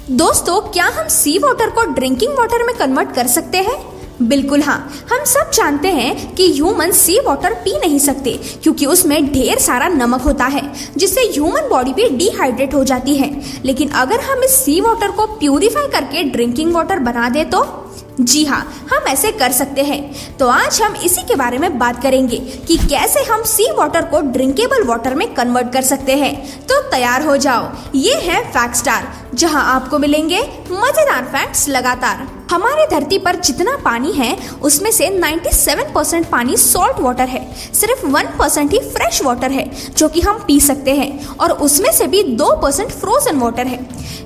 दोस्तों, क्या हम सी वाटर को ड्रिंकिंग वाटर में कन्वर्ट कर सकते हैं? बिल्कुल हाँ। हम सब जानते हैं कि ह्यूमन सी वाटर पी नहीं सकते क्योंकि उसमें ढेर सारा नमक होता है जिससे ह्यूमन बॉडी भी डिहाइड्रेट हो जाती है। लेकिन अगर हम इस सी वाटर को प्यूरिफाई करके ड्रिंकिंग वाटर बना दे तो जी हाँ, हम ऐसे कर सकते हैं। तो आज हम इसी के बारे में बात करेंगे कि कैसे हम सी वाटर को ड्रिंकेबल वाटर में कन्वर्ट कर सकते हैं। तो तैयार हो जाओ, ये है फैक्ट स्टार, जहां आपको मिलेंगे मजेदार फैक्ट्स लगातार। हमारी धरती पर जितना पानी है उसमें से 97% पानी सॉल्ट वाटर है। सिर्फ 1% ही फ्रेश वाटर है जो कि हम पी सकते हैं, और उसमें से भी 2% फ्रोजन वाटर है।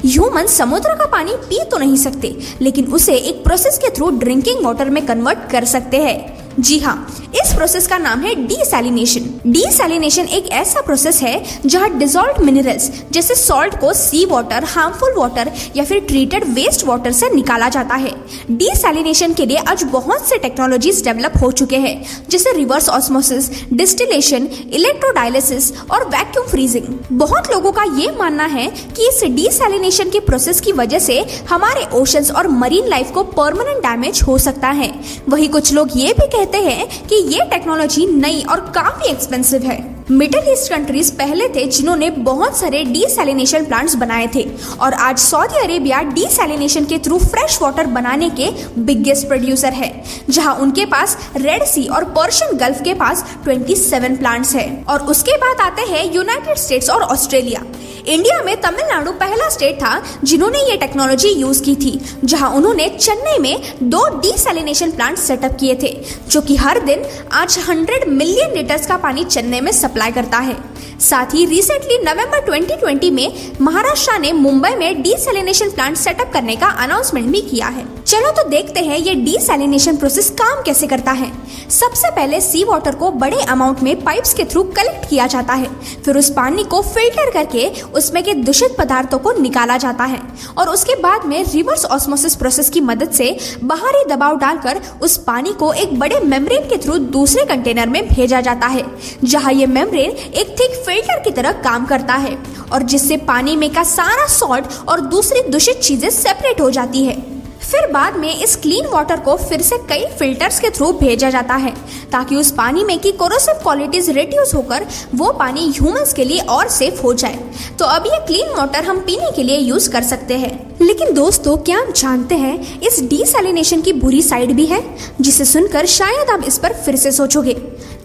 ह्यूमन समुद्र का पानी पी तो नहीं सकते, लेकिन उसे एक प्रोसेस के थ्रू ड्रिंकिंग वाटर में कन्वर्ट कर सकते हैं। जी हाँ, इस प्रोसेस का नाम है डीसैलिनेशन। डीसैलिनेशन एक ऐसा प्रोसेस है जहाँ डिसॉल्व्ड मिनरल्स जैसे सॉल्ट को सी वाटर, हार्मफुल वाटर या फिर ट्रीटेड वेस्ट वाटर से निकाला जाता है। डीसैलिनेशन के लिए आज बहुत से टेक्नोलॉजीज डेवलप हो चुके हैं, जैसे रिवर्स ऑस्मोसिस, डिस्टिलेशन, इलेक्ट्रोडायलिसिस और वैक्यूम फ्रीजिंग। बहुत लोगों का ये मानना है कि इस डीसैलिनेशन के प्रोसेस की वजह से हमारे ओशंस और मरीन लाइफ को परमानेंट डैमेज हो सकता है। वही कुछ लोग ये भी कहते हैं कि ये टेक्नोलॉजी नई और काफी एक्सपेंसिव है। मिडिल ईस्ट कंट्रीज पहले थे जिन्होंने बहुत सारे डीसैलिनेशन प्लांट्स बनाए थे, और आज सऊदी अरेबिया डीसैलिनेशन के थ्रू फ्रेश वाटर बनाने के बिगेस्ट प्रोड्यूसर है, जहां उनके पास रेड सी और पर्शियन गल्फ के पास 27 प्लांट्स है। और उसके बाद आते हैं यूनाइटेड स्टेट्स और ऑस्ट्रेलिया। इंडिया में तमिलनाडु पहला स्टेट था जिन्होंने ये टेक्नोलॉजी यूज की थी, जहां उन्होंने चेन्नई में 2 डीसैलिनेशन प्लांट सेटअप किए थे, जो कि हर दिन आज 100 मिलियन लीटर्स का पानी चेन्नई में सप्लाई करता है। साथ ही रिसेंटली नवंबर 2020 में महाराष्ट्र ने मुंबई में डीसैलिनेशन प्लांट सेटअप करने का अनाउंसमेंट भी किया है। चलो तो देखते हैं ये डीसैलिनेशन प्रोसेस काम कैसे करता है। सबसे पहले सी वाटर को बड़े अमाउंट में पाइप्स के थ्रू कलेक्ट किया जाता है, फिर उस पानी को फिल्टर करके उसमें के दूषित पदार्थों को निकाला जाता है, और उसके बाद में रिवर्स ऑस्मोसिस प्रोसेस की मदद से बाहरी दबाव डालकर उस पानी को एक बड़े मेम्ब्रेन के थ्रू दूसरे कंटेनर में भेजा जाता है, जहां ये मेम्ब्रेन एक थिक फिल्टर की तरह काम करता है, और जिससे पानी में का सारा सॉल्ट और दूसरी दूषित चीजें सेपरेट हो जाती है। फिर बाद में इस क्लीन वाटर को फिर से कई फिल्टर्स के थ्रू भेजा जाता है, ताकि उस पानी में की कोरोसिव क्वालिटीज रिड्यूस होकर वो पानी ह्यूमंस के लिए और सेफ हो जाए। तो अब ये क्लीन वाटर हम पीने के लिए यूज कर सकते हैं। लेकिन दोस्तों, क्या आप जानते हैं इस डीसैलिनेशन की बुरी साइड भी है, जिसे सुनकर शायद आप इस पर फिर से सोचोगे।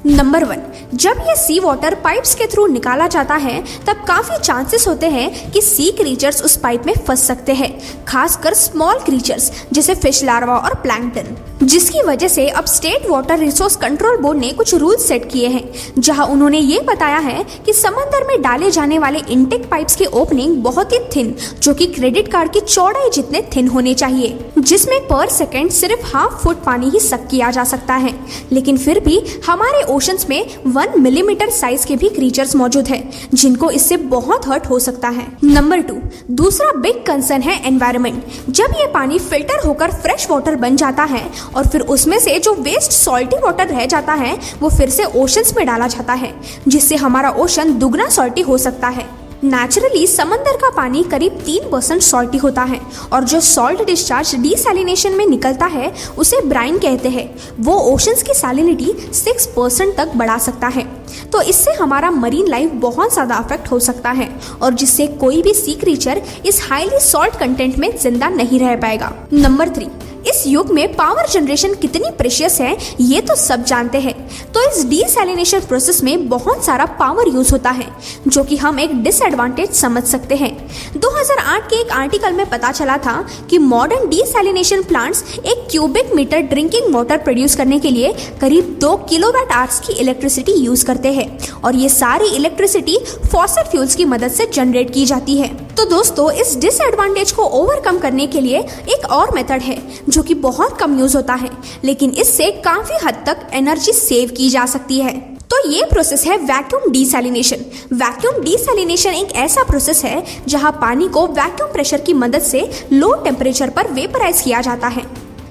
नंबर 1, जब ये सी वाटर पाइप्स के थ्रू निकाला जाता है तब काफी चांसेस होते हैं कि सी क्रीचर्स उस पाइप में फंस सकते हैं, खासकर स्मॉल क्रीचर्स जैसे फिश लार्वा और प्लैंकटन, जिसकी वजह से अब state water resource control board ने कुछ रूल्स सेट किए हैं, जहां उन्होंने ये बताया है कि समंदर में डाले जाने वाले इनटेक पाइप्स की ओपनिंग बहुत ही थिन, जो कि क्रेडिट कार्ड की चौड़ाई जितने थिन होने चाहिए, जिसमें पर सेकेंड सिर्फ 1/2 फुट पानी ही सक किया जा सकता है। लेकिन फिर भी हमारे ओशंस में 1 मिलीमीटर साइज के भी क्रीचर्स मौजूद हैं, जिनको इससे बहुत हर्ट हो सकता है। नंबर 2, दूसरा बिग कंसर्न है एनवायरनमेंट। जब ये पानी फिल्टर होकर फ्रेश वाटर बन जाता है और फिर उसमें से जो वेस्ट सॉल्टी वाटर रह जाता है वो फिर से ओशंस में डाला जाता है, जिससे हमारा ओशन दुगना सॉल्टी हो सकता है। नेचुरली समंदर का पानी करीब 3% सॉल्टी होता है, और जो सॉल्ट डिस्चार्ज डीसैलिनेशन में निकलता है उसे ब्राइन कहते हैं। वो ओशंस की सैलिनिटी 6% तक बढ़ा सकता है। तो इससे हमारा मरीन लाइफ बहुत ज़्यादा अफेक्ट हो सकता है, और जिससे कोई भी सी क्रीचर इस हाईली सॉल्ट कंटेंट में जिंदा नहीं रह पाएगा। नंबर 3, इस युग में पावर जनरेशन कितनी प्रेशियस है ये तो सब जानते हैं। तो इस डीसैलिनेशन प्रोसेस में बहुत सारा पावर यूज होता है, जो कि हम एक डिसएडवांटेज समझ सकते हैं। 2008 के एक आर्टिकल में पता चला था कि modern desalination plants 1 cubic metre drinking water produce करने के लिए करीब 2 किलोवाट आवर्स की इलेक्ट्रिसिटी यूज करते हैं, और ये सारी इलेक्ट्रिसिटी फॉसिल फ्यूल्स की मदद से जनरेट की जाती है। तो दोस्तों, इस डिसएडवांटेज को ओवरकम करने के लिए एक और मेथड है जो कि बहुत कम यूज होता है, लेकिन इससे काफी हद तक एनर्जी सेव की जा सकती है। तो ये प्रोसेस है वैक्यूम डीसैलिनेशन। वैक्यूम डीसैलिनेशन एक ऐसा प्रोसेस है जहां पानी को वैक्यूम प्रेशर की मदद से लो टेम्परेचर पर वेपराइज किया जाता है।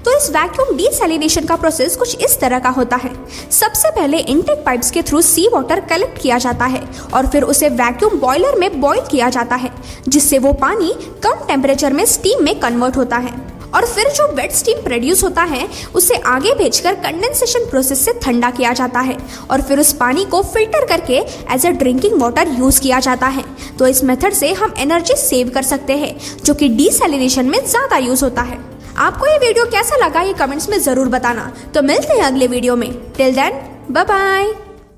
तो इस वैक्यूम डीसैलिनेशन का प्रोसेस कुछ इस तरह का होता है। सबसे पहले इनटेक पाइप्स के थ्रू सी वाटर कलेक्ट किया जाता है और फिर उसे वैक्यूम बॉयलर में बॉईल किया जाता है, जिससे वो पानी कम टेम्परेचर में स्टीम में कन्वर्ट होता है और फिर जो वेट स्टीम प्रोड्यूस होता है उसे आगे भेजकर कंडेंसेशन प्रोसेस से ठंडा किया जाता है और फिर उस पानी को फिल्टर करके as a drinking water use किया जाता है। तो इस मेथड से हम एनर्जी सेव कर सकते हैं, जो कि डीसैलिनेशन में ज्यादा यूज होता है। आपको ये वीडियो कैसा लगा ये कमेंट्स में जरूर बताना। तो मिलते हैं अगले वीडियो में। Till then bye bye.